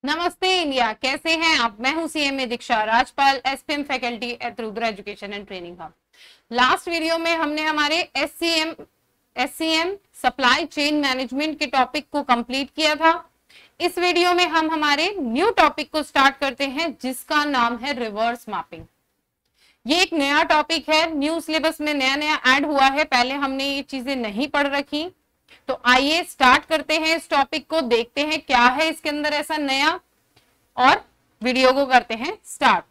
नमस्ते इंडिया, कैसे हैं आप। मैं हूं CMA Diksha Rajpal, SPM faculty at Rudra education and training hub. Last video में हमने हमारे एससीएम सप्लाई चेन मैनेजमेंट के टॉपिक को कंप्लीट किया था। इस वीडियो में हम हमारे न्यू टॉपिक को स्टार्ट करते हैं जिसका नाम है रिवर्स मैपिंग। ये एक नया टॉपिक है, न्यू सिलेबस में नया नया ऐड हुआ है, पहले हमने ये चीजें नहीं पढ़ रखी। तो आइए स्टार्ट करते हैं इस टॉपिक को, देखते हैं क्या है इसके अंदर ऐसा नया और वीडियो को करते हैं स्टार्ट।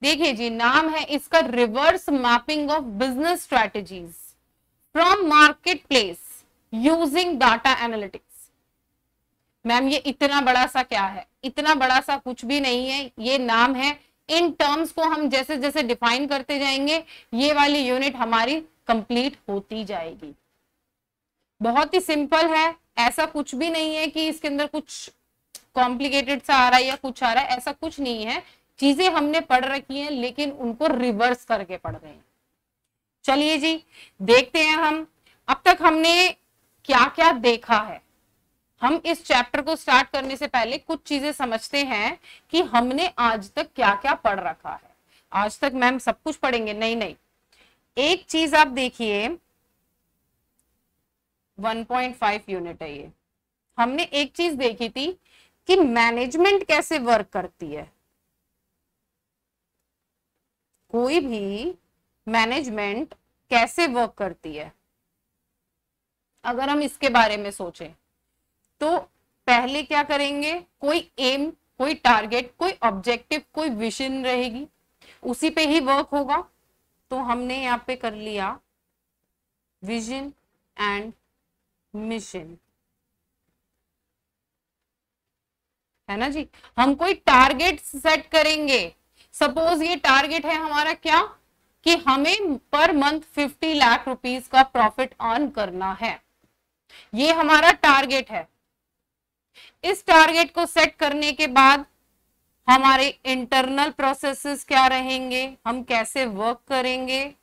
देखिए जी, नाम है इसका reverse mapping of business strategies from market place using data analytics. Ma'am ये इतना बड़ा सा क्या है? इतना बड़ा सा कुछ भी नहीं है, ये नाम है। इन टर्म्स को हम जैसे जैसे डिफाइन करते जाएंगे ये वाली यूनिट हमारी कंप्लीट होती जाएगी। बहुत ही सिंपल है, ऐसा कुछ भी नहीं है कि इसके अंदर कुछ कॉम्प्लिकेटेड सा आ रहा है या कुछ आ रहा है, ऐसा कुछ नहीं है। चीजें हमने पढ़ रखी हैं लेकिन उनको रिवर्स करके पढ़ रहे हैं। चलिए जी देखते हैं हम अब तक हमने क्या क्या देखा है। हम इस चैप्टर को स्टार्ट करने से पहले कुछ चीजें समझते हैं कि हमने आज तक क्या क्या पढ़ रखा है। आज तक मैम सब कुछ पढ़ेंगे? नहीं नहीं, एक चीज आप देखिए, 1.5 यूनिट है ये। हमने एक चीज देखी थी कि मैनेजमेंट कैसे वर्क करती है। कोई भी मैनेजमेंट कैसे वर्क करती है, अगर हम इसके बारे में सोचें तो पहले क्या करेंगे, कोई एम, कोई टारगेट, कोई ऑब्जेक्टिव, कोई विजन रहेगी, उसी पे ही वर्क होगा। तो हमने यहां पे कर लिया विजन एंड मिशन, है ना जी। हम कोई टारगेट सेट करेंगे, सपोज ये टारगेट है हमारा क्या, कि हमें पर मंथ 50 लाख रुपीस का प्रॉफिट अर्न करना है, ये हमारा टारगेट है। इस टारगेट को सेट करने के बाद हमारे इंटरनल प्रोसेसेस क्या रहेंगे, हम कैसे वर्क करेंगे,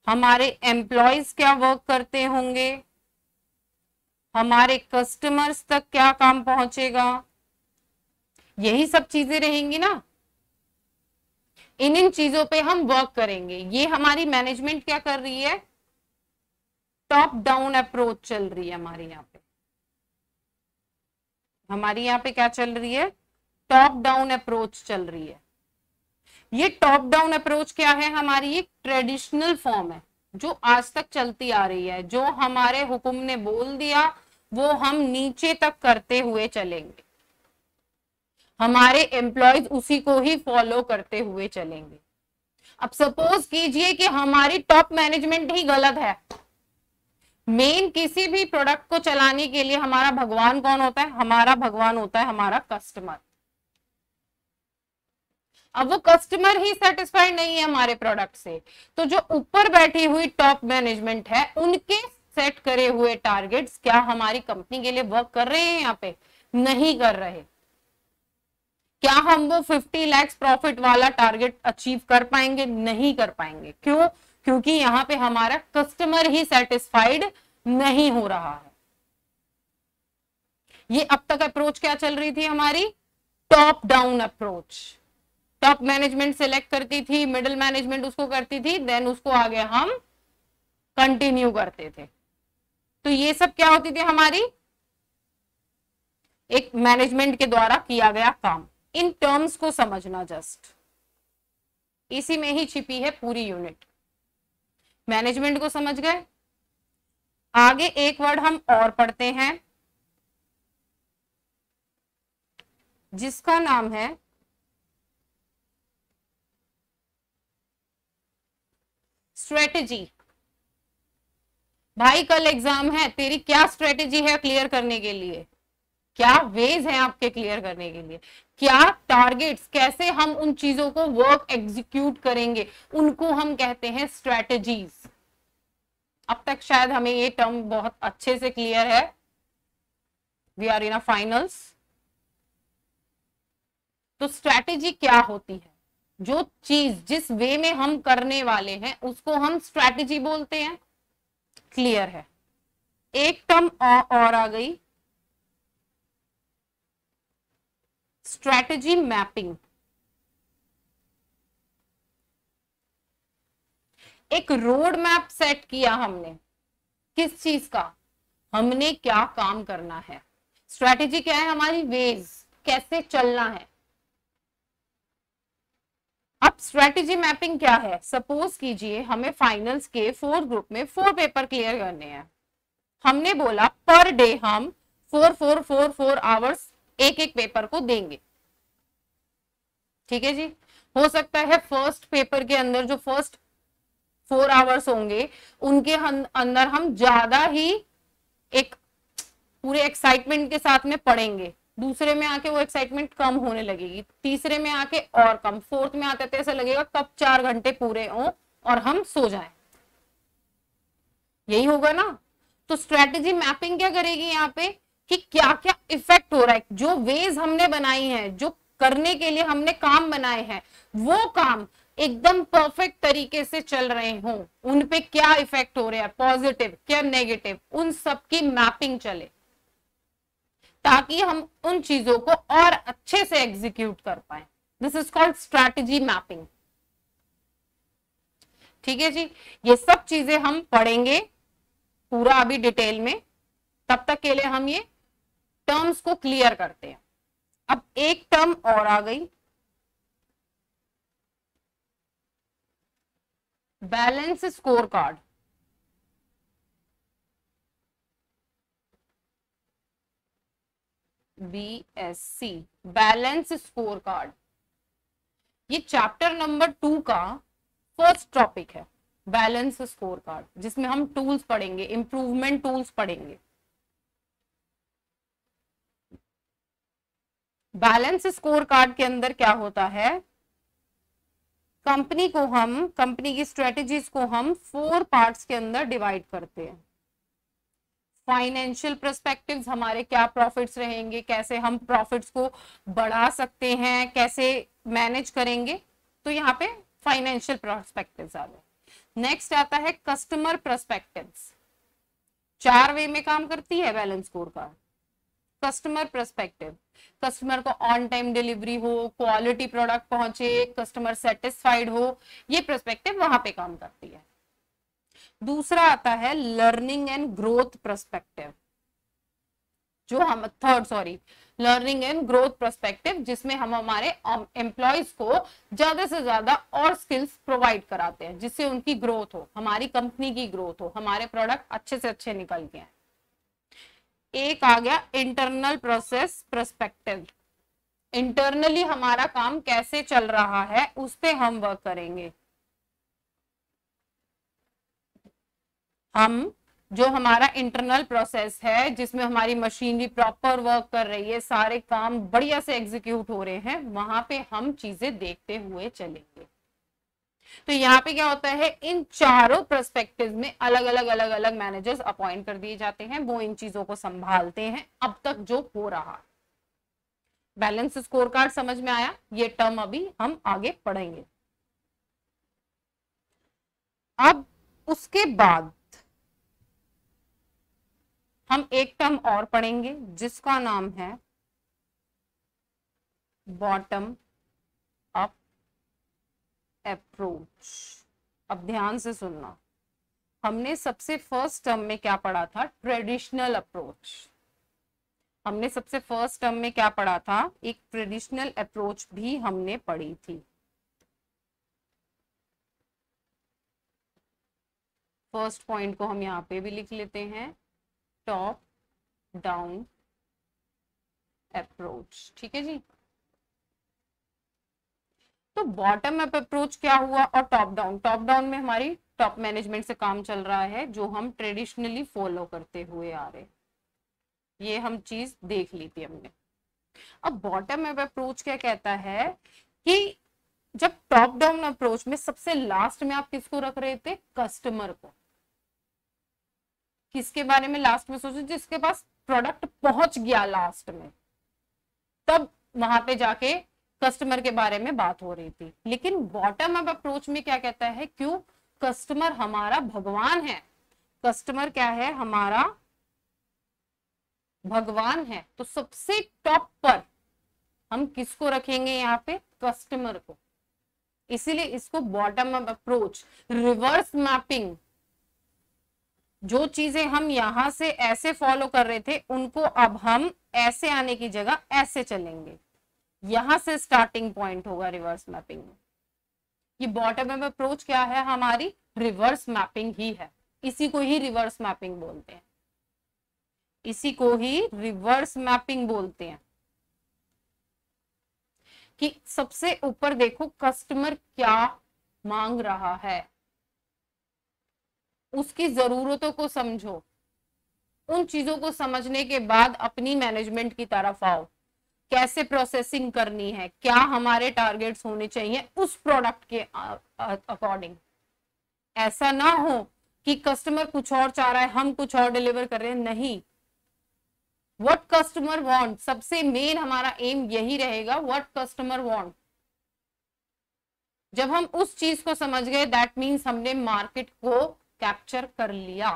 हमारे एम्प्लॉयज क्या वर्क करते होंगे, हमारे कस्टमर्स तक क्या काम पहुंचेगा, यही सब चीजें रहेंगी ना। इन चीजों पे हम वर्क करेंगे। ये हमारी मैनेजमेंट क्या कर रही है, टॉप डाउन अप्रोच चल रही है हमारी यहाँ पे। हमारी यहाँ पे क्या चल रही है, टॉप डाउन अप्रोच चल रही है। ये टॉप डाउन अप्रोच क्या है, हमारी एक ट्रेडिशनल फॉर्म है जो आज तक चलती आ रही है। जो हमारे हुकुम ने बोल दिया वो हम नीचे तक करते हुए चलेंगे, हमारे एम्प्लॉयज उसी को ही फॉलो करते हुए चलेंगे। अब सपोज कीजिए कि हमारी टॉप मैनेजमेंट ही गलत है। मेन किसी भी प्रोडक्ट को चलाने के लिए हमारा भगवान कौन होता है, हमारा भगवान होता है हमारा कस्टमर। अब वो कस्टमर ही सेटिस्फाइड नहीं है हमारे प्रोडक्ट से, तो जो ऊपर बैठी हुई टॉप मैनेजमेंट है उनके सेट करे हुए टारगेट्स क्या हमारी कंपनी के लिए वर्क कर रहे हैं, यहाँ पे नहीं कर रहे। क्या हम वो 50 लाख प्रॉफिट वाला टारगेट अचीव कर पाएंगे, नहीं कर पाएंगे। क्यों? क्योंकि यहाँ पे हमारा कस्टमर ही सेटिस्फाइड नहीं हो रहा है। ये अब तक अप्रोच क्या चल रही थी हमारी, top down approach. Top management select करती थी, मिडिल मैनेजमेंट उसको करती थी, देन उसको आगे हम कंटिन्यू करते थे। तो ये सब क्या होती थी हमारी, एक मैनेजमेंट के द्वारा किया गया काम। इन टर्म्स को समझना, जस्ट इसी में ही छिपी है पूरी यूनिट। मैनेजमेंट को समझ गए। आगे एक वर्ड हम और पढ़ते हैं जिसका नाम है स्ट्रेटेजी। भाई कल एग्जाम है, तेरी क्या स्ट्रेटेजी है क्लियर करने के लिए, क्या वेज है आपके क्लियर करने के लिए, क्या टारगेट्स, कैसे हम उन चीजों को वर्क एग्जीक्यूट करेंगे, उनको हम कहते हैं स्ट्रेटेजीज। अब तक शायद हमें ये टर्म बहुत अच्छे से क्लियर है। We are in a finals. तो स्ट्रेटेजी क्या होती है, जो चीज जिस वे में हम करने वाले हैं उसको हम स्ट्रेटेजी बोलते हैं। क्लियर है। एक टर्म और आ गई, स्ट्रैटेजी मैपिंग। एक रोड मैप सेट किया हमने, किस चीज का, हमने क्या काम करना है। स्ट्रैटेजी क्या है हमारी, वेज, कैसे चलना है। अब स्ट्रैटेजी मैपिंग क्या है, सपोज कीजिए हमें फाइनल्स के 4 ग्रुप में 4 पेपर क्लियर करने हैं। हमने बोला पर डे हम 4 आवर्स एक एक पेपर को देंगे। ठीक है जी, हो सकता है फर्स्ट पेपर के अंदर जो फर्स्ट 4 आवर्स होंगे उनके अंदर हम ज्यादा ही एक पूरे एक्साइटमेंट के साथ में पढ़ेंगे, दूसरे में आके वो एक्साइटमेंट कम होने लगेगी, तीसरे में आके और कम, फोर्थ में आते ऐसा लगेगा कब 4 घंटे पूरे हो और हम सो जाएं। यही होगा ना। तो स्ट्रेटेजी मैपिंग क्या करेगी यहाँ पे कि क्या क्या इफेक्ट हो रहा है, जो वेज हमने बनाई है, जो करने के लिए हमने काम बनाए हैं, वो काम एकदम परफेक्ट तरीके से चल रहे हों, उन पे क्या इफेक्ट हो रहा है, पॉजिटिव क्या नेगेटिव, उन सब की मैपिंग चले, ताकि हम उन चीजों को और अच्छे से एग्जीक्यूट कर पाए। This is called strategy mapping. ठीक है जी, ये सब चीजें हम पढ़ेंगे पूरा अभी डिटेल में। तब तक के लिए हम ये टर्म्स को क्लियर करते हैं। अब एक टर्म और आ गई, balance score card. BSC, balance score card. ये चैप्टर नंबर 2 का फर्स्ट टॉपिक है, बैलेंस स्कोर कार्ड, जिसमें हम टूल्स पढ़ेंगे, इंप्रूवमेंट टूल्स पढ़ेंगे। बैलेंस स्कोर कार्ड के अंदर क्या होता है, कंपनी की स्ट्रेटेजीज को हम 4 पार्ट्स के अंदर डिवाइड करते हैं। फाइनेंशियल पर्सपेक्टिव्स, हमारे क्या प्रॉफिट्स रहेंगे, कैसे हम प्रॉफिट्स को बढ़ा सकते हैं, कैसे मैनेज करेंगे, तो यहाँ पे फाइनेंशियल पर्सपेक्टिव्स आ गए। नेक्स्ट आता है कस्टमर पर्सपेक्टिव्स। 4 वे में काम करती है balance score card. Customer perspective, customer को ऑन टाइम डिलीवरी हो, क्वालिटी प्रोडक्ट पहुंचे, कस्टमर सेटिस्फाइड हो, ये पर्सपेक्टिव वहां पे काम करती है। दूसरा आता है लर्निंग एंड ग्रोथ पर्सपेक्टिव, जो हम लर्निंग एंड ग्रोथ पर्सपेक्टिव, जिसमें हम हमारे एम्प्लॉयज को ज्यादा से ज्यादा और स्किल्स प्रोवाइड कराते हैं, जिससे उनकी ग्रोथ हो, हमारी कंपनी की ग्रोथ हो, हमारे प्रोडक्ट अच्छे से अच्छे निकल के आए। एक आ गया इंटरनल प्रोसेस पर्सपेक्टिव, इंटरनली हमारा काम कैसे चल रहा है उस पे हम वर्क करेंगे। हम जो हमारा इंटरनल प्रोसेस है, जिसमें हमारी मशीनरी प्रॉपर वर्क कर रही है, सारे काम बढ़िया से एग्जीक्यूट हो रहे हैं, वहां पे हम चीजें देखते हुए चलेंगे। तो यहाँ पे क्या होता है, इन चारों पर्सपेक्टिव में अलग अलग मैनेजर्स अपॉइंट कर दिए जाते हैं, वो इन चीजों को संभालते हैं अब तक जो हो रहा। बैलेंस स्कोर कार्ड समझ में आया, ये टर्म अभी हम आगे पढ़ेंगे। अब उसके बाद हम एक टर्म और पढ़ेंगे जिसका नाम है बॉटम अप अप्रोच। अब ध्यान से सुनना, हमने सबसे फर्स्ट टर्म में क्या पढ़ा था, ट्रेडिशनल अप्रोच। हमने सबसे फर्स्ट टर्म में क्या पढ़ा था, एक ट्रेडिशनल अप्रोच भी हमने पढ़ी थी। फर्स्ट पॉइंट को हम यहाँ पे भी लिख लेते हैं, टॉप डाउन अप्रोच। ठीक है जी, तो बॉटम अप अप्रोच क्या हुआ और टॉप डाउन में हमारी टॉप मैनेजमेंट से काम चल रहा है, जो हम ट्रेडिशनली फॉलो करते हुए आ रहे, ये हम चीज देख ली थी हमने। अब बॉटम अप अप्रोच क्या कहता है कि जब टॉप डाउन अप्रोच में सबसे लास्ट में आप किसको रख रहे थे, कस्टमर को। किसके बारे में लास्ट में सोचे, जिसके पास प्रोडक्ट पहुंच गया लास्ट में, तब वहां पे जाके कस्टमर के बारे में बात हो रही थी। लेकिन बॉटम अप अप्रोच में क्या कहता है, क्यों, कस्टमर हमारा भगवान है। कस्टमर क्या है, हमारा भगवान है, तो सबसे टॉप पर हम किसको रखेंगे यहाँ पे, कस्टमर को। इसीलिए इसको bottom up approach, reverse mapping. जो चीजें हम यहां से ऐसे फॉलो कर रहे थे उनको अब हम ऐसे आने की जगह ऐसे चलेंगे, यहां से स्टार्टिंग पॉइंट होगा रिवर्स मैपिंग में। ये बॉटम अप अप्रोच क्या है, हमारी रिवर्स मैपिंग ही है। इसी को ही रिवर्स मैपिंग बोलते हैं, इसी को ही रिवर्स मैपिंग बोलते हैं। कि सबसे ऊपर देखो कस्टमर क्या मांग रहा है, उसकी जरूरतों को समझो, उन चीजों को समझने के बाद अपनी मैनेजमेंट की तरफ आओ, कैसे प्रोसेसिंग करनी है, क्या हमारे टारगेट्स होने चाहिए उस प्रोडक्ट के अकॉर्डिंग। ऐसा ना हो कि कस्टमर कुछ और चाह रहा है, हम कुछ और डिलीवर कर रहे हैं, नहीं। व्हाट कस्टमर वांट, सबसे मेन हमारा एम यही रहेगा, व्हाट कस्टमर वांट। जब हम उस चीज को समझ गए, दैट मीन्स हमने मार्केट को कैप्चर कर लिया।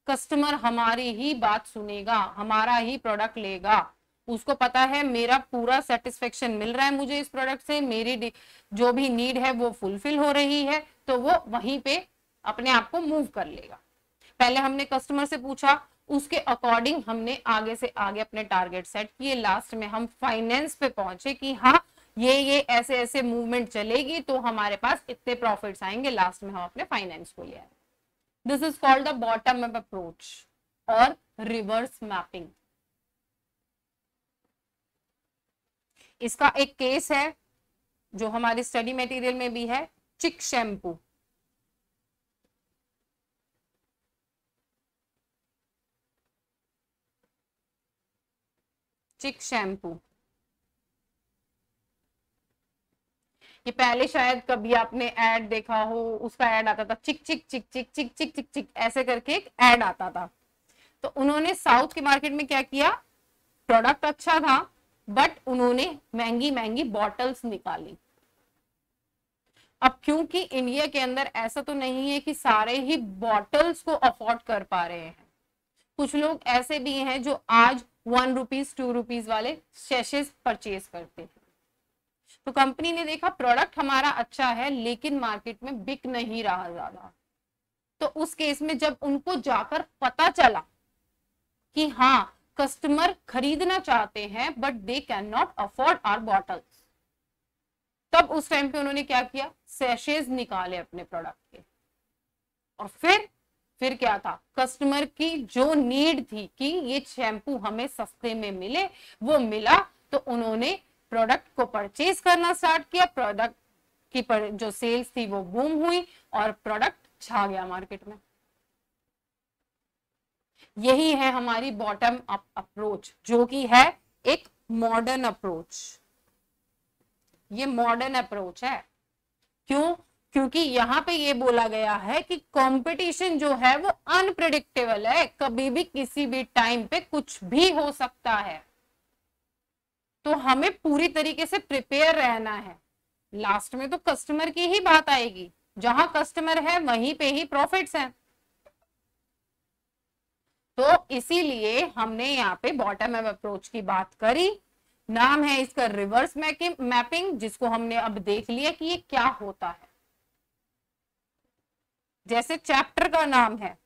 कस्टमर हमारी ही बात सुनेगा, हमारा ही प्रोडक्ट लेगा, उसको पता है मेरा पूरा सेटिस्फेक्शन मिल रहा है मुझे इस प्रोडक्ट से, मेरी जो भी नीड है वो फुलफिल हो रही है, तो वो वहीं पे अपने आप को मूव कर लेगा। पहले हमने कस्टमर से पूछा, उसके अकॉर्डिंग हमने आगे से आगे अपने टारगेट सेट किए, लास्ट में हम फाइनेंस पे पहुंचे कि हाँ ये ऐसे ऐसे मूवमेंट चलेगी तो हमारे पास इतने प्रॉफिट्स आएंगे, लास्ट में हम अपने फाइनेंस को ले आए। This is called the bottom up approach और रिवर्स मैपिंग। इसका एक केस है जो हमारी स्टडी मटेरियल में भी है, चिक शैम्पू। चिक शैम्पू, ये पहले शायद कभी आपने ऐड देखा हो, उसका ऐड आता था चिक चिक चिक चिक चिक चिक चिक चिक ऐसे करके एक ऐड आता था। तो उन्होंने साउथ के मार्केट में क्या किया, प्रोडक्ट अच्छा था बट उन्होंने महंगी महंगी बॉटल्स निकाली। अब क्योंकि इंडिया के अंदर ऐसा तो नहीं है कि सारे ही बॉटल्स को अफोर्ड कर पा रहे हैं, कुछ लोग ऐसे भी हैं जो आज 1 रुपीज 2 रुपीज वाले सेशेस परचेज करते हैं। तो कंपनी ने देखा प्रोडक्ट हमारा अच्छा है लेकिन मार्केट में बिक नहीं रहा ज्यादा, तो उस केस में जब उनको जाकर पता चला कि हाँ कस्टमर खरीदना चाहते हैं but they can not afford our bottles, तब उस टाइम पे उन्होंने क्या किया, सैशेज निकाले अपने प्रोडक्ट के। और फिर क्या था, कस्टमर की जो नीड थी कि ये शैम्पू हमें सस्ते में मिले, वो मिला, तो उन्होंने प्रोडक्ट को परचेज करना स्टार्ट किया, प्रोडक्ट की जो सेल्स थी वो बूम हुई और प्रोडक्ट छा गया मार्केट में। यही है हमारी बॉटम अप अप्रोच, जो कि है एक मॉडर्न अप्रोच। ये मॉडर्न अप्रोच है। क्यों? क्योंकि यहाँ पे ये बोला गया है कि कंपटीशन जो है वो अनप्रेडिक्टेबल है, कभी भी किसी भी टाइम पे कुछ भी हो सकता है, तो हमें पूरी तरीके से प्रिपेयर रहना है। लास्ट में तो कस्टमर की ही बात आएगी, जहां कस्टमर है वहीं पे ही प्रॉफिट्स हैं। तो इसीलिए हमने यहाँ पे बॉटम अप अप्रोच की बात करी, नाम है इसका रिवर्स मैपिंग, जिसको हमने अब देख लिया कि ये क्या होता है। जैसे चैप्टर का नाम है,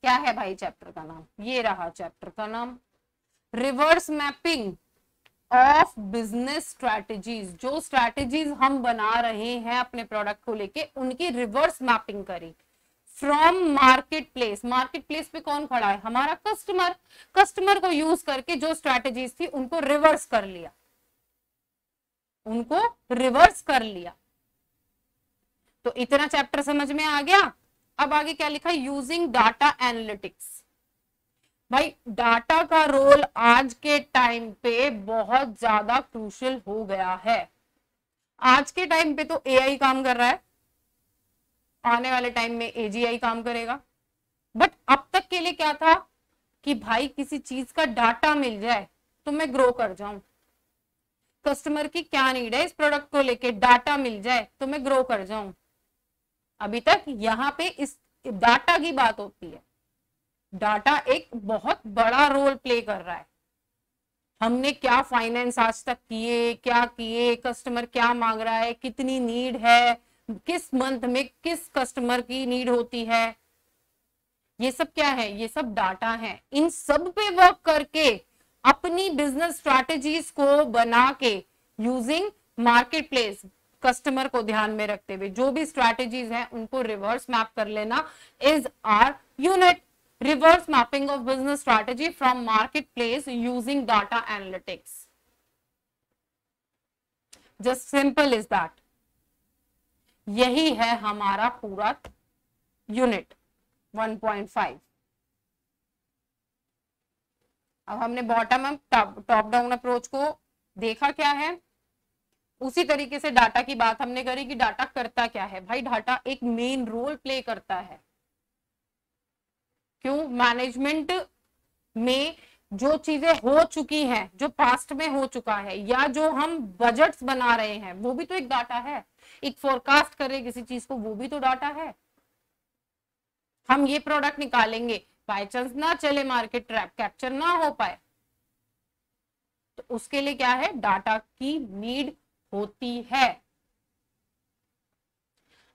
क्या है भाई चैप्टर का नाम, ये रहा चैप्टर का नाम, reverse mapping of business strategies. जो स्ट्रैटेजीज हम बना रहे हैं अपने प्रोडक्ट को लेके, उनकी रिवर्स मैपिंग करी from market place. Market place पे कौन खड़ा है, हमारा कस्टमर। कस्टमर को यूज करके जो स्ट्रैटेजीज थी उनको रिवर्स कर लिया, उनको रिवर्स कर लिया। तो इतना चैप्टर समझ में आ गया। अब आगे क्या लिखा, यूजिंग डाटा एनालिटिक्स। भाई डाटा का रोल आज के टाइम पे बहुत ज्यादा क्रूशियल हो गया है। आज के टाइम पे तो एआई काम कर रहा है, आने वाले टाइम में एजीआई काम करेगा, बट अब तक के लिए क्या था कि भाई किसी चीज का डाटा मिल जाए तो मैं ग्रो कर जाऊं, कस्टमर की क्या नीड है इस प्रोडक्ट को लेके, डाटा मिल जाए तो मैं ग्रो कर जाऊं। अभी तक यहाँ पे इस डाटा की बात होती है, डाटा एक बहुत बड़ा रोल प्ले कर रहा है। हमने क्या फाइनेंस आज तक किए, क्या किए, कस्टमर क्या मांग रहा है, कितनी नीड है, किस मंथ में किस कस्टमर की नीड होती है, ये सब क्या है, ये सब डाटा है। इन सब पे वर्क करके अपनी बिजनेस स्ट्रैटेजीज को बना के यूजिंग मार्केट प्लेस, कस्टमर को ध्यान में रखते हुए जो भी स्ट्रैटेजीज हैं उनको रिवर्स मैप कर लेना is our unit. Reverse mapping of business strategy from market place using data analytics. Just simple is that. यही है हमारा पूरा यूनिट 1.5। अब हमने bottom up top down approach को देखा क्या है, उसी तरीके से डाटा की बात हमने करी कि डाटा करता क्या है। भाई डाटा एक मेन रोल प्ले करता है। क्यों? मैनेजमेंट में जो चीजें हो चुकी हैं, जो पास्ट में हो चुका है, या जो हम बजट्स बना रहे हैं, वो भी तो एक डाटा है। एक फोरकास्ट करें किसी चीज को, वो भी तो डाटा है। हम ये प्रोडक्ट निकालेंगे, बाय चांस ना चले, मार्केट ट्रैप कैप्चर ना हो पाए, तो उसके लिए क्या है, डाटा की नीड होती है।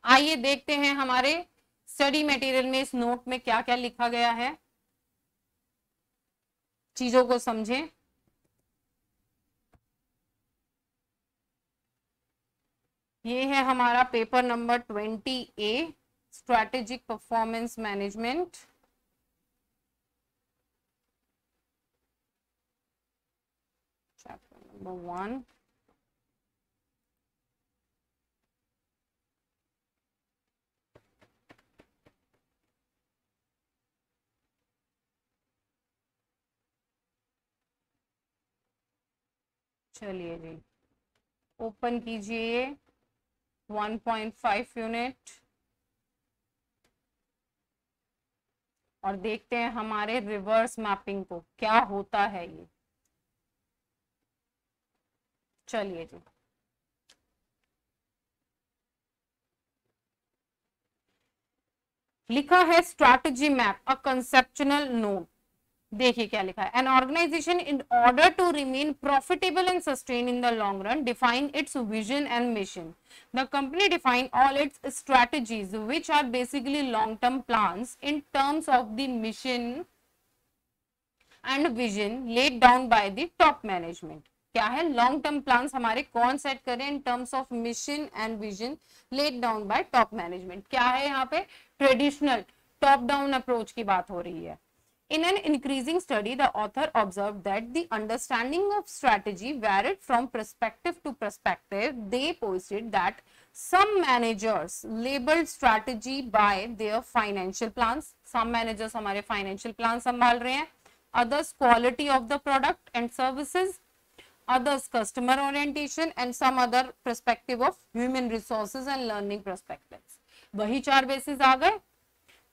आइए देखते हैं हमारे स्टडी मटेरियल में इस नोट में क्या क्या लिखा गया है, चीजों को समझें। ये है हमारा paper number 20A, strategic performance management. Chapter number 1। चलिए जी, ओपन कीजिए 1.5 यूनिट और देखते हैं हमारे रिवर्स मैपिंग को क्या होता है ये। चलिए जी, लिखा है strategy map a conceptual note. देखिए क्या लिखा है, an organisation in order to remain profitable and sustain in the long run define its vision and mission. The company define all its strategies which are basically long term plans in terms of the mission and vision laid down by the top management. क्या है, long term plans हमारे कौन set करें in terms of mission and vision laid down bye top management. क्या है यहाँ पे, traditional top down approach की बात हो रही है। In an increasing study, the author observed that the understanding of strategy varied from perspective to perspective. They posted that some managers labeled strategy by their financial plans. Some managers हमारे financial plans संभाल रहे हैं. Others quality of the product and services. Others customer orientation and some other perspective of human resources and learning perspectives. वही चार basis आ गए,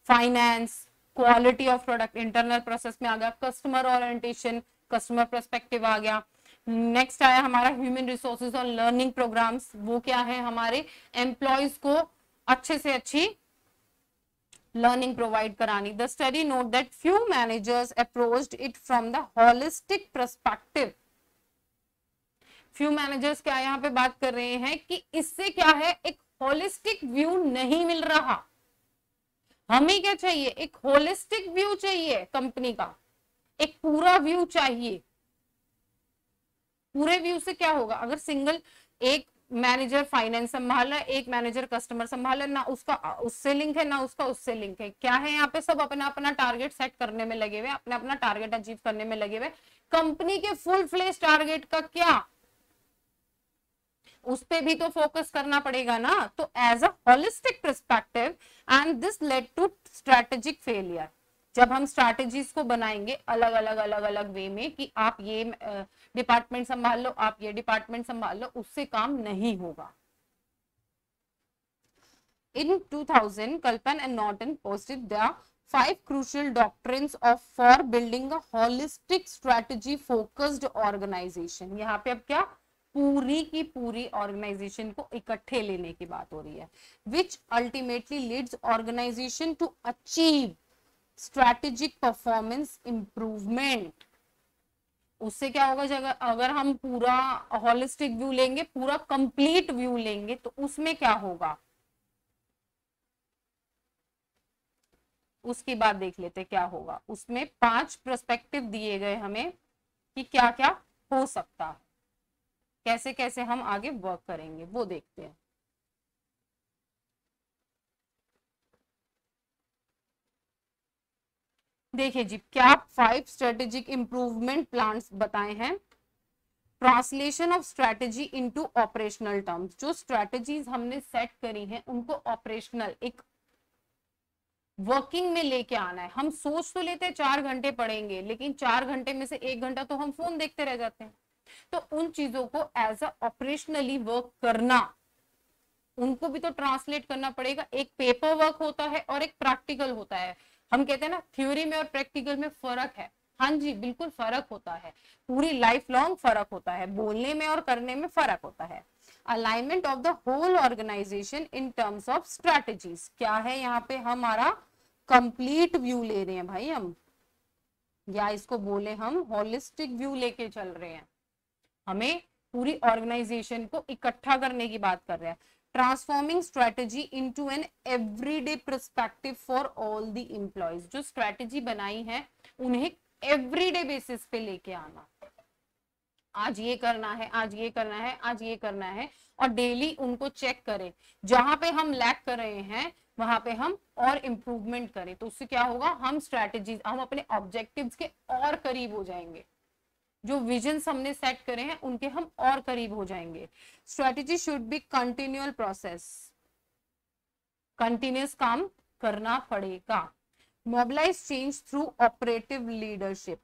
finance, quality of product, internal process में आ गया, customer orientation, customer perspective आ गया। Next आया हमारा human resources और learning programmes. वो क्या है, हमारे एम्प्लॉयज को अच्छे से अच्छी लर्निंग प्रोवाइड करानी। The study note that few managers approached it from the holistic perspective. Few managers क्या यहाँ पे बात कर रहे हैं कि इससे क्या है, एक होलिस्टिक व्यू नहीं मिल रहा। हमें क्या चाहिए, एक होलिस्टिक व्यू चाहिए कंपनी का, एक पूरा व्यू चाहिए। पूरे व्यू से क्या होगा, अगर सिंगल एक मैनेजर फाइनेंस संभाल रहा है, एक मैनेजर कस्टमर संभाल रहा है, ना उसका उससे लिंक है ना उसका उससे लिंक है। क्या है यहाँ पे, सब अपना अपना टारगेट सेट करने में लगे हुए, अपना अपना टारगेट अचीव करने में लगे हुए। कंपनी के फुल फ्लेज टारगेट का क्या, उस पे भी तो फोकस करना पड़ेगा ना। तो as a holistic perspective and this led to strategic failure. जब हम स्ट्रैटेजीज को बनाएंगे अलग अलग वे में कि आप ये डिपार्टमेंट संभाल लो, आप ये डिपार्टमेंट संभाल लो, उससे काम नहीं होगा। In 2000, Kalpan and Norton posted the 5 crucial doctrines of for building a holistic strategy focused organization। यहाँ पे अब क्या, पूरी की पूरी ऑर्गेनाइजेशन को इकट्ठे लेने की बात हो रही है। Which ultimately leads organisation to achieve strategic performance improvement. उससे क्या होगा, जगह अगर हम पूरा होलिस्टिक व्यू लेंगे, पूरा कंप्लीट व्यू लेंगे, तो उसमें क्या होगा, उसकी बात देख लेते क्या होगा। उसमें 5 पर्सपेक्टिव दिए गए हमें कि क्या क्या हो सकता है, कैसे कैसे हम आगे वर्क करेंगे, वो देखते हैं। देखिए जी, क्या 5 स्ट्रेटेजिक इंप्रूवमेंट प्लान्स बताए हैं। Translation of strategy into operational terms, जो स्ट्रेटेजीज हमने सेट करी हैं उनको ऑपरेशनल एक वर्किंग में लेके आना है। हम सोच तो लेते हैं 4 घंटे पढ़ेंगे, लेकिन 4 घंटे में से 1 घंटा तो हम फोन देखते रह जाते हैं। तो उन चीजों को एज अ ऑपरेशनली वर्क करना, उनको भी तो ट्रांसलेट करना पड़ेगा। एक पेपर वर्क होता है और एक प्रैक्टिकल होता है। हम कहते हैं ना थ्योरी में और प्रैक्टिकल में फर्क है। हाँ जी, बिल्कुल फर्क होता है, पूरी लाइफ लॉन्ग फर्क होता है, बोलने में और करने में फर्क होता है। Alignment of the whole organisation in terms of strategies, क्या है यहाँ पे हमारा कंप्लीट व्यू ले रहे हैं भाई हम, या इसको बोले हम होलिस्टिक व्यू लेके चल रहे हैं। हमें पूरी ऑर्गेनाइजेशन को इकट्ठा करने की बात कर रहे हैं। Transforming strategy into an everyday perspective for all the employees, जो स्ट्रेटेजी बनाई है उन्हें एवरीडे बेसिस पे लेके आना। आज ये करना है, आज ये करना है, आज ये करना है, और डेली उनको चेक करें। जहां पे हम लैक कर रहे हैं वहां पे हम और इम्प्रूवमेंट करें। तो उससे क्या होगा, हम स्ट्रेटेजीज, हम अपने ऑब्जेक्टिव्स के और करीब हो जाएंगे। जो विजन हमने सेट करे हैं उनके हम और करीब हो जाएंगे। Strategy should be continual process, continuous काम करना पड़ेगा। Mobilise change through operative leadership,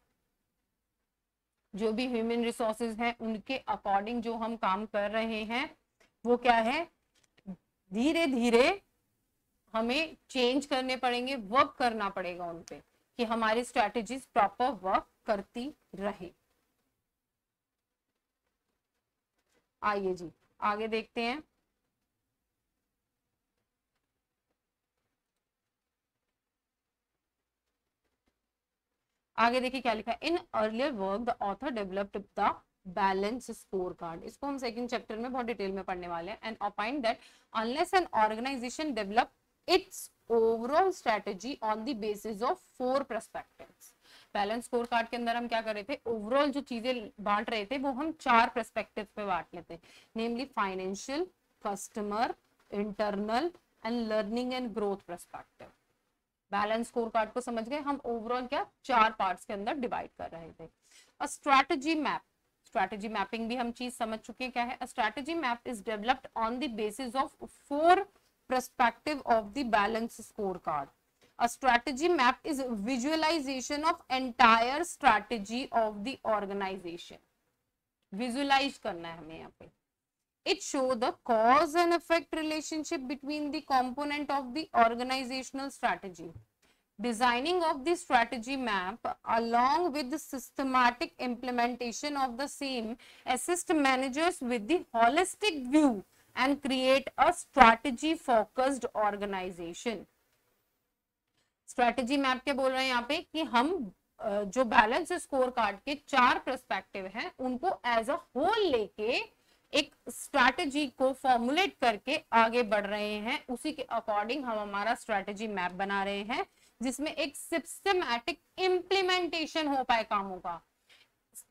जो भी ह्यूमन रिसोर्सेज हैं उनके अकॉर्डिंग जो हम काम कर रहे हैं वो क्या है, धीरे धीरे हमें चेंज करने पड़ेंगे, वर्क करना पड़ेगा उन पे कि हमारी स्ट्रेटेजीज प्रॉपर वर्क करती रहे। आइए जी आगे देखते हैं। आगे देखिए क्या लिखा है। In earlier work the author developed the balance score card, इसको हम सेकंड चैप्टर में बहुत डिटेल में पढ़ने वाले हैं। And opined that unless an organization develop its overall strategy on the basis of 4 perspectives. Balance score card के अंदर हम क्या कर रहे थे, ओवरऑल जो चीजें बांट रहे थे वो हम 4 पर्सपेक्टिव पे बांट लेते, namely financial, customer, internal and learning and growth perspective. Balance score card को समझ गए, हम ओवरऑल क्या 4 पार्ट्स के अंदर डिवाइड कर रहे थे। A strategy map, strategy mapping भी हम चीज समझ चुके हैं क्या है। A strategy map is developed on the basis of 4 perspective of the balance score card. A strategy map is visualization of entire strategy of the organization. Visualize करना है हमें यहाँ पे। It show the cause and effect relationship between the component of the organizational strategy. Designing of the strategy map along with the systematic implementation of the same assist managers with the holistic view and create a strategy focused organization. Strategy map क्या बोल रहे हैं यहाँ पे कि हम जो balance score card के 4 पर्सपेक्टिव हैं उनको एज अ होल लेके एक स्ट्रैटेजी को फॉर्मुलेट करके आगे बढ़ रहे हैं। उसी के अकॉर्डिंग हम हमारा स्ट्रैटेजी मैप बना रहे हैं जिसमें एक सिस्टमैटिक इम्प्लीमेंटेशन हो पाए कामों का।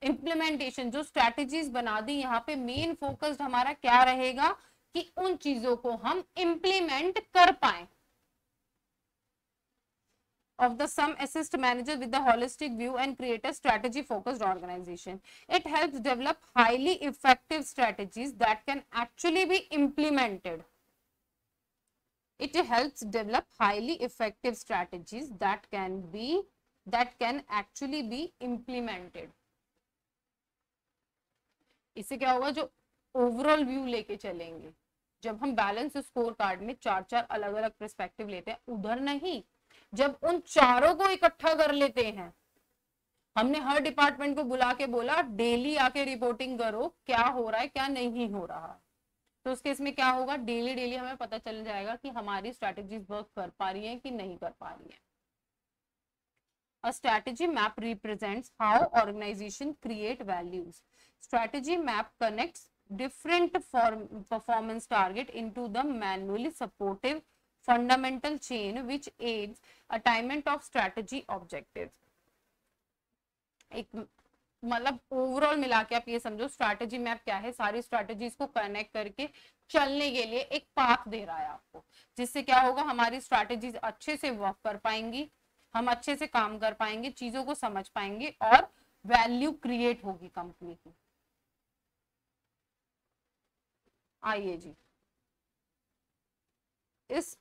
इम्प्लीमेंटेशन जो स्ट्रैटेजीज बना दी, यहाँ पे मेन फोकस्ड हमारा क्या रहेगा कि उन चीजों को हम इम्प्लीमेंट कर पाए। Of the some assist manager with the holistic view and create a strategy focused organization. It helps develop highly effective strategies that can actually be implemented. It helps develop highly effective strategies that can actually be implemented. इससे क्या होगा, जो overall view लेके चलेंगे। जब हम balance score card में 4 अलग अलग पर्सपेक्टिव लेते हैं, उधर नहीं, जब उन चारों को इकट्ठा कर लेते हैं, हमने हर डिपार्टमेंट को बुला के बोला डेली आके रिपोर्टिंग करो क्या हो रहा है क्या नहीं हो रहा, तो उस केस में क्या होगा, डेली डेली हमें पता चल जाएगा कि हमारी स्ट्रैटेजीज वर्क कर पा रही है कि नहीं कर पा रही है। A strategy map represents how organization create values. Strategy map connects different performance target into the manually supportive fundamental chain which aids attainment of strategy objectives. एक मतलब ओवरऑल मिला के आप ये समझो स्ट्रैटेजी मैप क्या है, सारी स्ट्रैटेजीज को कनेक्ट करके चलने के लिए एक पाथ दे रहा है आपको, जिससे क्या होगा हमारी स्ट्रैटेजीज अच्छे से वर्क कर पाएंगी, हम अच्छे से काम कर पाएंगे, चीजों को समझ पाएंगे और वैल्यू क्रिएट होगी कंपनी की। आइए जी इस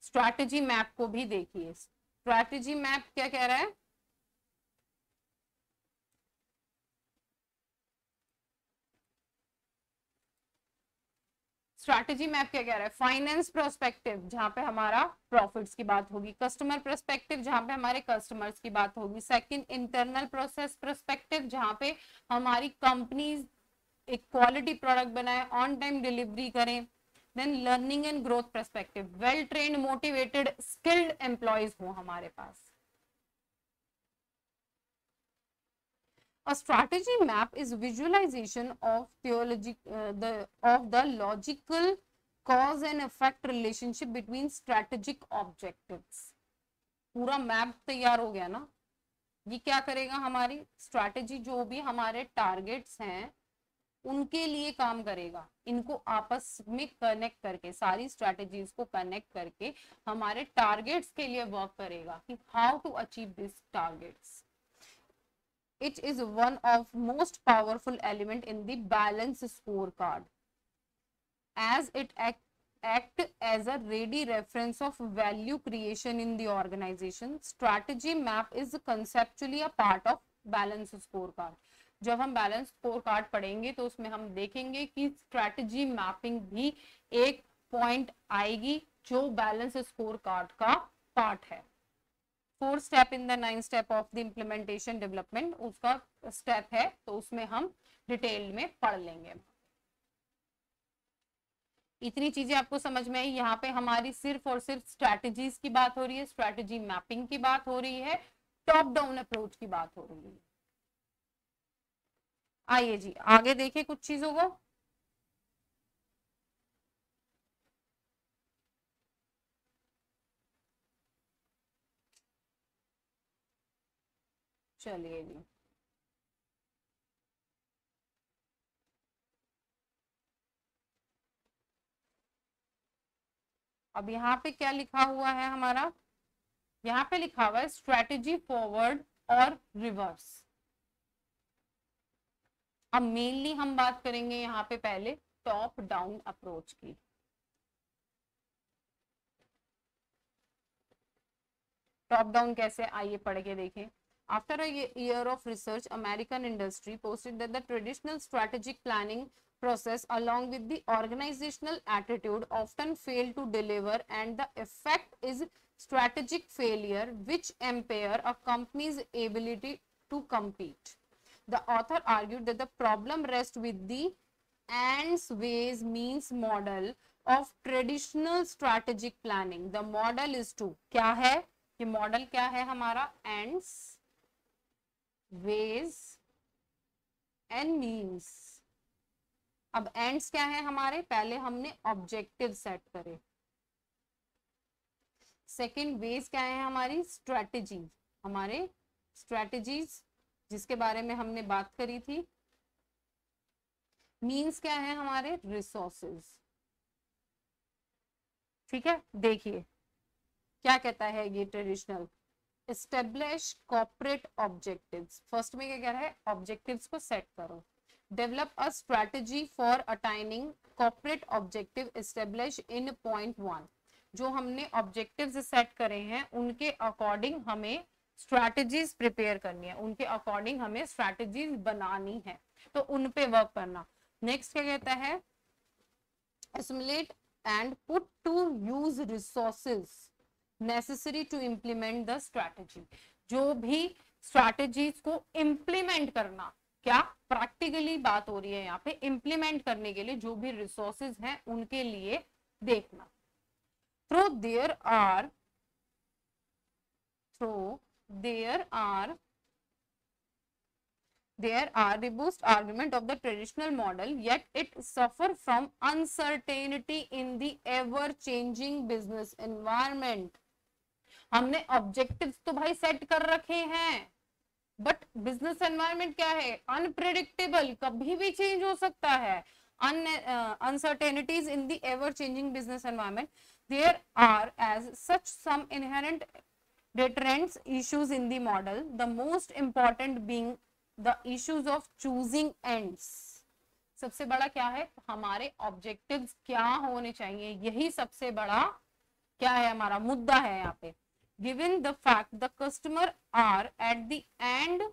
स्ट्रैटेजी मैप को भी देखिए। स्ट्रैटेजी मैप क्या कह रहा है, स्ट्रैटेजी मैप क्या कह रहा है, फाइनेंस पर्सपेक्टिव जहां पे हमारा प्रॉफिट्स की बात होगी, कस्टमर पर्सपेक्टिव जहां पे हमारे कस्टमर्स की बात होगी, सेकंड इंटरनल प्रोसेस पर्सपेक्टिव जहां पे हमारी कंपनी एक क्वालिटी प्रोडक्ट बनाए, ऑन टाइम डिलीवरी करें, then learning and growth perspective well trained motivated skilled employees हो हमारे पास। A strategy map is visualization of the logical cause and effect relationship between strategic objectives. पूरा map तैयार हो गया ना, ये क्या करेगा, हमारी स्ट्रैटेजी जो भी हमारे टारगेट्स हैं उनके लिए काम करेगा, इनको आपस में कनेक्ट करके, सारी स्ट्रैटेजीज को कनेक्ट करके हमारे टारगेट्स के लिए वर्क करेगा कि how to achieve this targets. It is one of most powerful element in the balance scorecard as it act as a ready reference of value creation in the organization. Strategy map is conceptually a part of balance scorecard. जब हम balance score card पढ़ेंगे तो उसमें हम देखेंगे कि strategy mapping भी एक पॉइंट आएगी जो बैलेंस स्कोर कार्ड का पार्ट है। 4 step in the 9 step of the implementation development उसका स्टेप है, तो उसमें हम डिटेल में पढ़ लेंगे। इतनी चीजें आपको समझ में आई, यहाँ पे हमारी सिर्फ और सिर्फ स्ट्रैटेजीज की बात हो रही है, स्ट्रैटेजी मैपिंग की बात हो रही है, टॉप डाउन अप्रोच की बात हो रही है। आइए जी आगे देखिए कुछ चीजों को। चलिए जी अब यहाँ पे क्या लिखा हुआ है हमारा, यहाँ पे लिखा हुआ है स्ट्रैटेजी फॉरवर्ड और रिवर्स। अब मेनली हम बात करेंगे यहाँ पे पहले टॉप डाउन अप्रोच की। टॉप डाउन कैसे, आइए पढ़ के देखें। After a year of research, American industry posted that the traditional strategic planning process along with the organizational attitude often fail to deliver, and the effect is strategic failure which impair a company's ability to compete. The author argued that the problem rests with the ants ways means model of traditional strategic planning. The model is to, क्या है ये model, क्या है हमारा, ants ways and means। अब ends क्या है हमारे, पहले हमने ऑब्जेक्टिव सेट करे, सेकंड वेज क्या है हमारी स्ट्रेटेजी, हमारे स्ट्रेटेजीज जिसके बारे में हमने बात करी थी, मीन्स क्या है हमारे रिसोर्सेज। ठीक है, देखिए क्या कहता है ये traditional, establish corporate objectives. First में क्या कह रहा है, ऑब्जेक्टिव्स को सेट करो। Develop a strategy for attaining corporate objective establish in point 1। जो हमने ऑब्जेक्टिव्स सेट करे हैं उनके अकॉर्डिंग हमें स्ट्रैटेजीज प्रिपेयर करनी है, उनके अकॉर्डिंग हमें स्ट्रैटेजीज बनानी है, तो उन पे वर्क करना। नेक्स्ट क्या कहता है, assimilate and put to use resources necessary to implement the strategy. जो भी स्ट्रैटेजीज को इम्प्लीमेंट करना, क्या प्रैक्टिकली बात हो रही है यहाँ पे, इम्प्लीमेंट करने के लिए जो भी रिसोर्सेज हैं उनके लिए देखना। Through there are robust argument of the traditional model, yet it suffer from uncertainty in the ever changing business environment. हमने ऑब्जेक्टिव्स तो भाई सेट कर रखे हैं, बट बिजनेस एनवायरनमेंट क्या है, अनप्रेडिक्टेबल, कभी भी चेंज हो सकता है. Uncertainties in the ever changing business environment, there are as such some inherent deterrents issues in the model, the most important being the issues of choosing ends. सबसे बड़ा क्या है, हमारे ऑब्जेक्टिव्स क्या होने चाहिए, यही सबसे बड़ा क्या है, हमारा मुद्दा है यहाँ पे. Given the fact the customer are at the end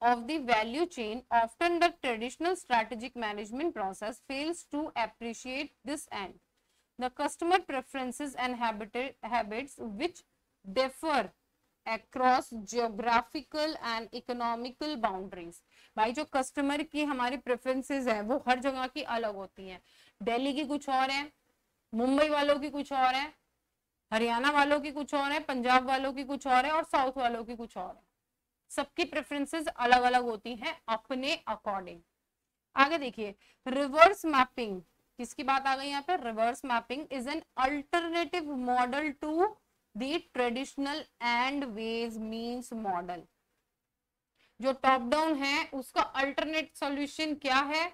of the value chain, often the traditional strategic management process fails to appreciate this end. The customer preferences and habits which differ across geographical and economical boundaries. भाई जो customer की हमारी preferences है वो हर जगह की अलग होती हैं. दिल्ली की कुछ और है, मुंबई वालों की कुछ और है, हरियाणा वालों की कुछ और है, पंजाब वालों की कुछ और है और साउथ वालों की कुछ और है. सबकी प्रेफरेंसेस अलग अलग होती हैं अपने अकॉर्डिंग. आगे देखिए, रिवर्स मैपिंग, किसकी बात आ गई यहाँ पे, reverse mapping is an alternative model to the traditional end ways means model. जो टॉप डाउन है उसका अल्टरनेट सॉल्यूशन क्या है,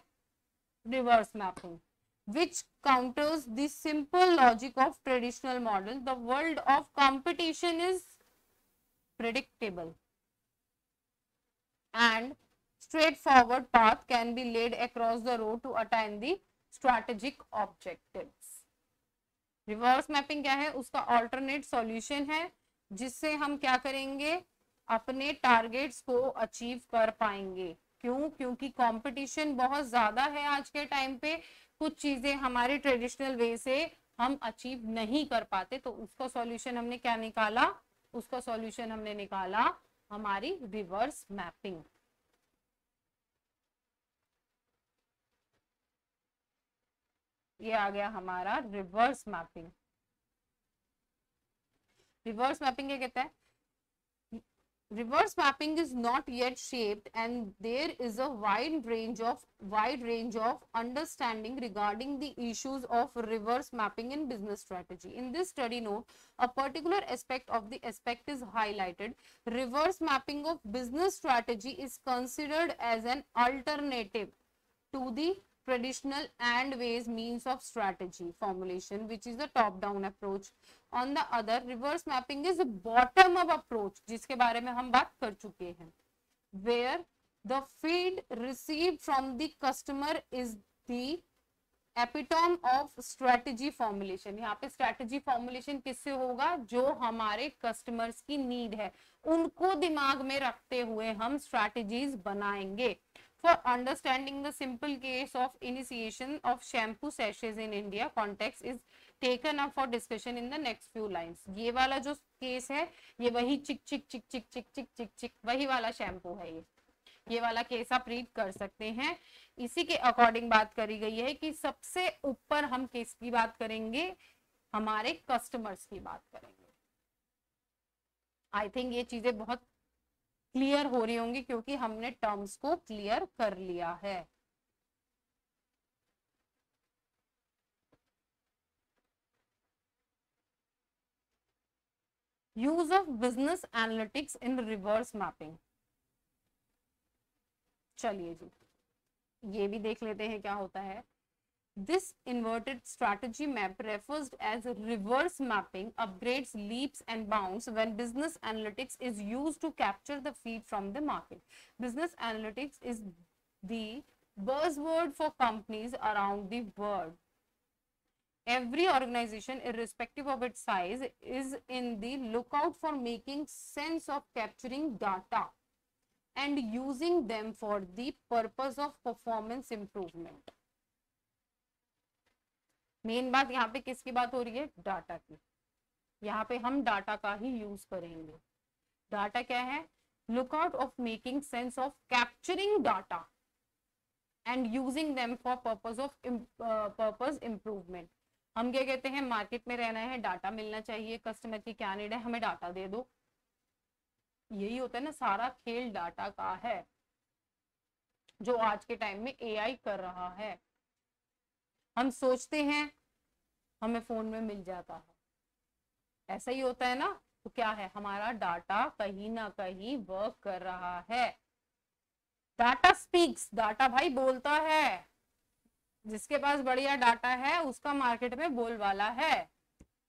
reverse mapping, which counters the simple logic of traditional model. The world of competition is predictable and straightforward path can be laid across the road to attain the strategic objectives. Reverse mapping क्या है, उसका alternate solution है जिससे हम क्या करेंगे, अपने targets को अचीव कर पाएंगे. क्यों, क्योंकि कंपटीशन बहुत ज्यादा है आज के टाइम पे. कुछ चीजें हमारे ट्रेडिशनल वे से हम अचीव नहीं कर पाते, तो उसका सॉल्यूशन हमने क्या निकाला, उसका सॉल्यूशन हमने निकाला हमारी रिवर्स मैपिंग. ये आ गया हमारा रिवर्स मैपिंग. रिवर्स मैपिंग क्या कहता है, reverse mapping is not yet shaped and there is a wide range of understanding regarding the issues of reverse mapping in business strategy. In this study note, a particular aspect of the aspect is highlighted. Reverse mapping of business strategy is considered as an alternative to the traditional and ways means of strategy formulation, which is the top down approach. On the other, reverse mapping is a bottom up approach, जिसके बारे में हम बात कर चुके हैं, where the feed received from the customer is the epitome of strategy formulation. यहाँ पे strategy formulation किससे होगा, जो हमारे customers की need है उनको दिमाग में रखते हुए हम strategies बनाएंगे. For understanding the simple case of initiation of shampoo sachets in India, context is taken up for discussion in the next few lines. ये वाला जो केस है ये वही चिक चिक चिक चिक चिक चिक चिक चिक वही वाला शैम्पू है. ये वाला केस आप रीड कर सकते हैं. इसी के अकॉर्डिंग बात करी गई है कि सबसे ऊपर हम किस की बात करेंगे, हमारे कस्टमर्स की बात करेंगे. आई थिंक ये चीजें बहुत क्लियर हो रही होंगी क्योंकि हमने टर्म्स को क्लियर कर लिया है. Use of business analytics in reverse mapping. चलिए जी ये भी देख लेते हैं क्या होता है. This inverted strategy map, referred as reverse mapping, upgrades leaps and bounds when business analytics is used to capture the feed from the market. Business analytics is the buzzword for companies around the world. Every organization, irrespective of its size, is in the lookout for making sense of capturing data and using them for the purpose of performance improvement. Main बात यहाँ पे किसकी बात हो रही है, data की. यहाँ पे हम डाटा का ही यूज करेंगे. डाटा क्या है, lookout of making sense of capturing data and using them for purpose improvement. हम क्या कहते हैं, मार्केट में रहना है, डाटा मिलना चाहिए, कस्टमर की क्या नीड है, हमें डाटा दे दो। यही होता है ना, सारा खेल डाटा का है, जो आज के टाइम में एआई कर रहा है। हम सोचते हैं हमें फोन में मिल जाता है, ऐसा ही होता है ना। तो क्या है, हमारा डाटा कहीं ना कहीं वर्क कर रहा है। डाटा स्पीक्स, डाटा भाई बोलता है, जिसके पास बढ़िया डाटा है उसका मार्केट में बोलबाला है।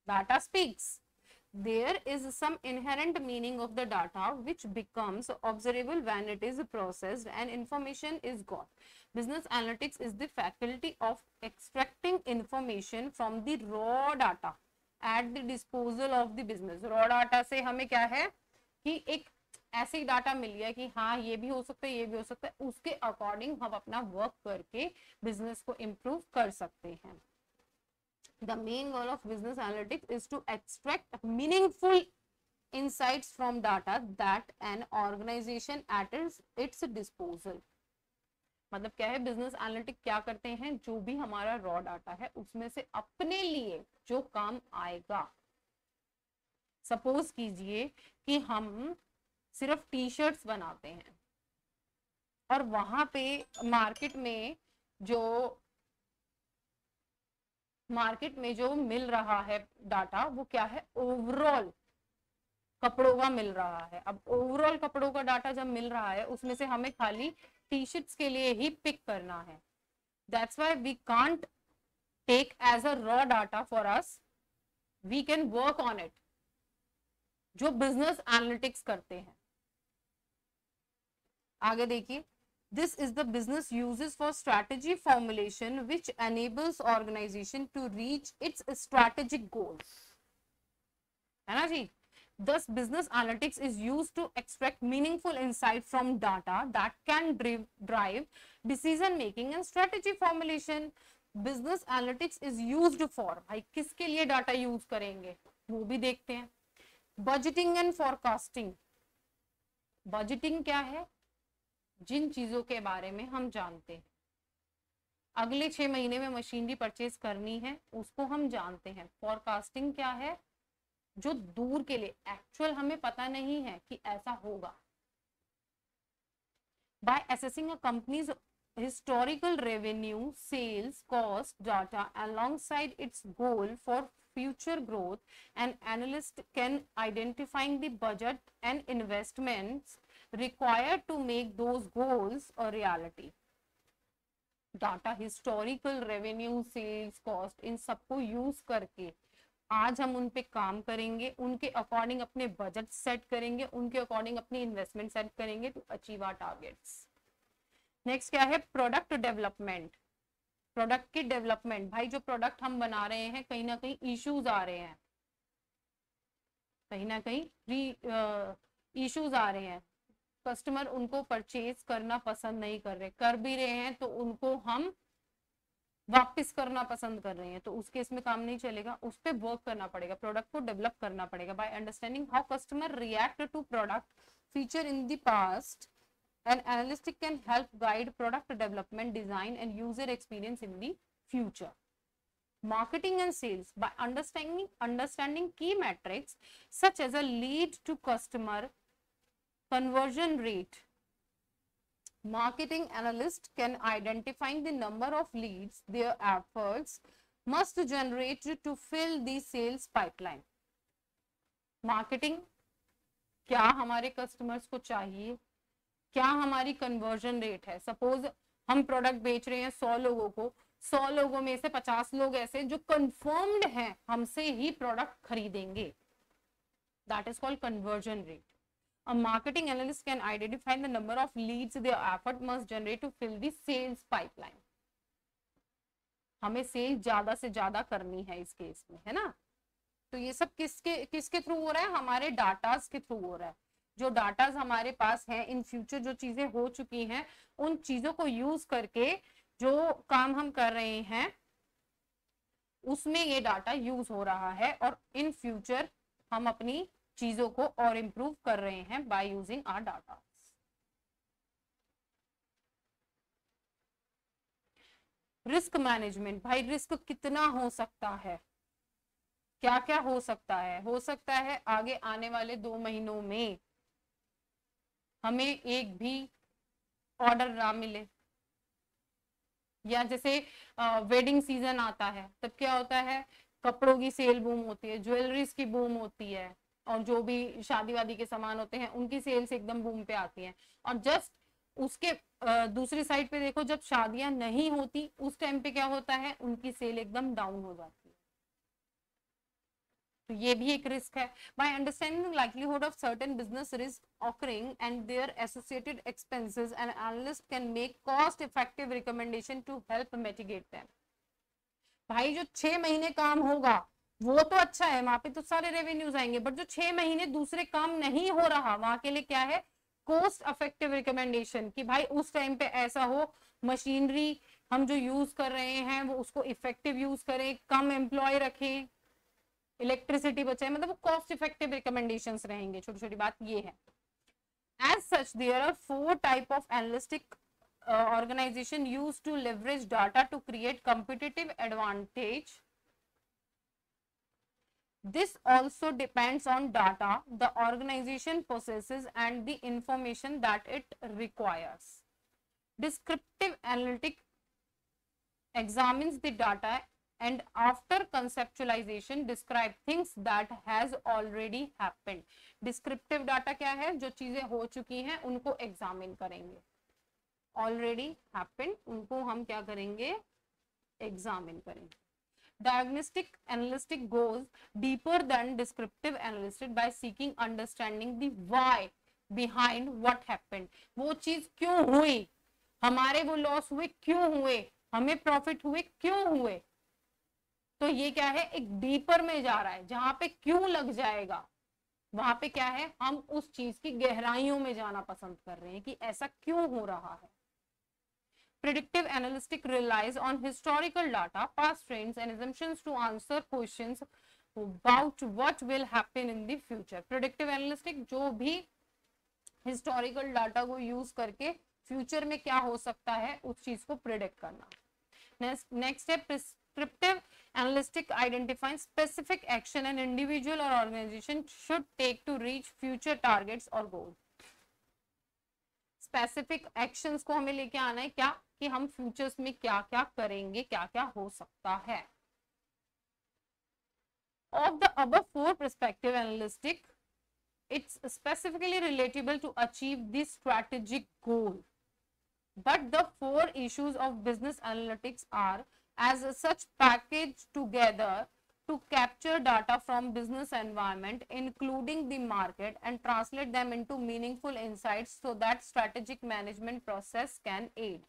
Data speaks. There is some inherent meaning of the data which becomes observable when it is processed and information is got. Business analytics is the faculty of extracting information from the raw data at the disposal of the business. Raw data से हमें क्या है कि एक ऐसी data मिल गया कि हाँ ये भी हो सकता है, ये भी हो सकता है, उसके अकॉर्डिंग हम अपना वर्क करके बिजनेस को इम्प्रूव कर सकते हैं। The main goal of business analytics is to extract meaningful insights from data that an organization at its disposal. मतलब क्या है, बिजनेस एनालिटिक क्या करते हैं, जो भी हमारा रॉ डाटा है उसमें से अपने लिए जो काम आएगा। सपोज कीजिए कि हम सिर्फ टी शर्ट्स बनाते हैं और वहां पे मार्केट में जो मिल रहा है डाटा वो क्या है, ओवरऑल कपड़ों का मिल रहा है। अब ओवरऑल कपड़ों का डाटा जब मिल रहा है उसमें से हमें खाली टी शर्ट्स के लिए ही पिक करना है। That's why we can't take as a raw data for us, we can work on it, जो बिजनेस एनालिटिक्स करते हैं। आगे देखिए, this is the business uses for strategy formulation which enables organization to reach its strategic goals, है ना जी। Thus business analytics is used to extract meaningful insight from data that can drive decision making and strategy formulation. Business analytics is used for, भाई किसके लिए data use करेंगे वो भी देखते हैं। Budgeting and forecasting. बजटिंग क्या है, जिन चीजों के बारे में हम जानते हैं, अगले 6 महीने में मशीनरी परचेज करनी है उसको हम जानते हैं। फॉरकास्टिंग क्या है, जो दूर के लिए एक्चुअल हमें पता नहीं है कि ऐसा होगा। Bye assessing a companies historical revenue, sales, cost data alongside its goal for future growth, an analyst can identifying the budget and investments required to make those goals a reality. Data, historical revenue, sales, cost, इन सबको use करके आज हम उन पे काम करेंगे, उनके अकॉर्डिंग अपने बजट सेट करेंगे, उनके अकॉर्डिंग अपनी इन्वेस्टमेंट सेट करेंगे to achieve our targets. Next क्या है, प्रोडक्ट डेवलपमेंट। प्रोडक्ट की डेवलपमेंट, भाई जो प्रोडक्ट हम बना रहे हैं कहीं ना कहीं इश्यूज आ रहे हैं, कहीं ना कहीं इश्यूज आ रहे हैं, कस्टमर उनको परचेज करना पसंद नहीं कर रहे, कर भी रहे हैं तो उनको हम वापस करना पसंद कर रहे हैं, तो उस केस में काम नहीं चलेगा, उस पर वर्क करना पड़ेगा, प्रोडक्ट को डेवलप करना पड़ेगा। By understanding how customer react to product feature in the past, an analyst can help guide product development, design and user experience in the future. Marketing and sales, by understanding key metrics such as a lead to customer conversion rate, marketing analyst can identify the number of leads their efforts must generate to fill the sales pipeline. Marketing, क्या हमारे customers को चाहिए, क्या हमारी conversion rate है। Suppose हम product बेच रहे हैं 100 लोगों को, 100 लोगों में से 50 लोग ऐसे जो कंफर्म्ड हैं हमसे ही प्रोडक्ट खरीदेंगे, that is called conversion rate. A marketing analyst can identify the number of leads their effort must generate to fill the sales pipeline. हमें सेल्स ज्यादा से ज्यादा करनी है इस केस में, है ना। तो ये सब किसके थ्रू हो रहा है, हमारे डाटास के थ्रू हो रहा है। जो डाटास हमारे पास है, इन फ्यूचर जो चीजें हो चुकी हैं उन चीजों को यूज करके जो काम हम कर रहे हैं उसमें ये डाटा यूज हो रहा है, और इन फ्यूचर हम अपनी चीजों को और इम्प्रूव कर रहे हैं by using our data. Risk management, भाई रिस्क कितना हो सकता है, क्या क्या हो सकता है आगे आने वाले 2 महीनों में हमें एक भी ऑर्डर ना मिले, या जैसे वेडिंग सीजन आता है तब क्या होता है, कपड़ों की सेल बूम होती है, ज्वेलरीज की बूम होती है, और जो भी शादी वादी के सामान होते हैं उनकी सेल्स एकदम बूम पे आती है। और जस्ट उसके दूसरी साइड पे देखो, जब शादियां नहीं होती उस टाइम पे क्या होता है, उनकी सेल एकदम डाउन हो जाती है। तो ये भी एक रिस्क है। By understanding the likelihood of certain business risk occurring and their associated expenses, an analyst can make cost effective recommendation to help mitigate them. भाई जो 6 महीने काम होगा वो तो अच्छा है, वहां पे तो सारे रेवेन्यूज आएंगे, बट जो 6 महीने दूसरे काम नहीं हो रहा वहां के लिए क्या है, कॉस्ट इफेक्टिव रिकमेंडेशन, कि भाई उस टाइम पे ऐसा हो, मशीनरी हम जो यूज कर रहे हैं वो उसको इफेक्टिव यूज करें, कम एम्प्लॉय रखें, इलेक्ट्रिसिटी बचाए, मतलब कॉस्ट इफेक्टिव रिकमेंडेशंस रहेंगे। छोटी छोटी बात ये है। As such, there are 4 type of analytic organization used to leverage data to create competitive advantage. This also depends on data the organization possesses and the information that it requires. Descriptive analytic examines the data and after conceptualization describe things that has already happened. Descriptive data क्या है, जो चीजें हो चुकी हैं उनको examine करेंगे, already happened उनको हम क्या करेंगे, एग्जामिन करेंगे। Diagnostic analytic goes deeper than descriptive analytic by seeking understanding the why behind what happened. वो चीज क्यों हुई, हमारे वो लॉस हुए क्यों हुए, हमें प्रॉफिट हुए क्यों हुए। तो ये क्या है, एक डीपर में जा रहा है, जहां पे क्यों लग जाएगा वहां पे क्या है, हम उस चीज की गहराइयों में जाना पसंद कर रहे हैं कि ऐसा क्यों हो रहा है। Predictive analytic relies on historical data, past trends and assumptions to answer questions about what will happen in the future. Predictive analytic जो भी historical data को use करके फ्यूचर में क्या हो सकता है उस चीज को प्रिडिक्ट करना। नेक्स्ट है prescriptive analytic identifying specific action an individual or organization should take to reach future targets or goals. Specific actions को हमें लेके आना है, क्या कि हम फ्यूचर्स में क्या क्या करेंगे, क्या क्या हो सकता है। Of the above 4 perspective analytic, it's specifically relatable to achieve the strategic goal, but the 4 issues of business analytics are as such packaged together to capture data from business environment including the market and translate them into meaningful insights so that strategic management process can aid.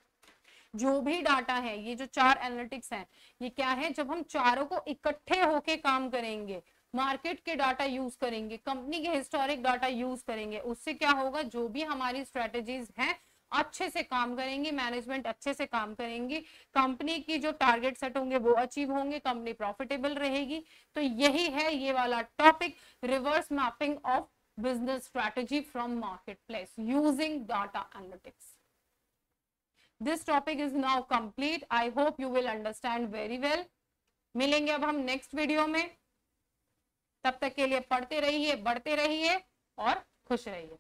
जो भी data है, ये जो 4 analytics हैं, ये क्या है, जब हम चारों को इकट्ठे होके काम करेंगे, मार्केट के डाटा यूज करेंगे, कंपनी के हिस्टोरिक डाटा यूज करेंगे, उससे क्या होगा, जो भी हमारी स्ट्रेटेजीज हैं अच्छे से काम करेंगी, मैनेजमेंट अच्छे से काम करेंगी, कंपनी की जो टारगेट सेट होंगे वो अचीव होंगे, कंपनी प्रॉफिटेबल रहेगी। तो यही है ये वाला topic, reverse mapping of business strategy from market place using data analytics. This topic is now complete. I hope you will understand very well. मिलेंगे अब हम नेक्स्ट वीडियो में, तब तक के लिए पढ़ते रहिए, बढ़ते रहिए और खुश रहिए।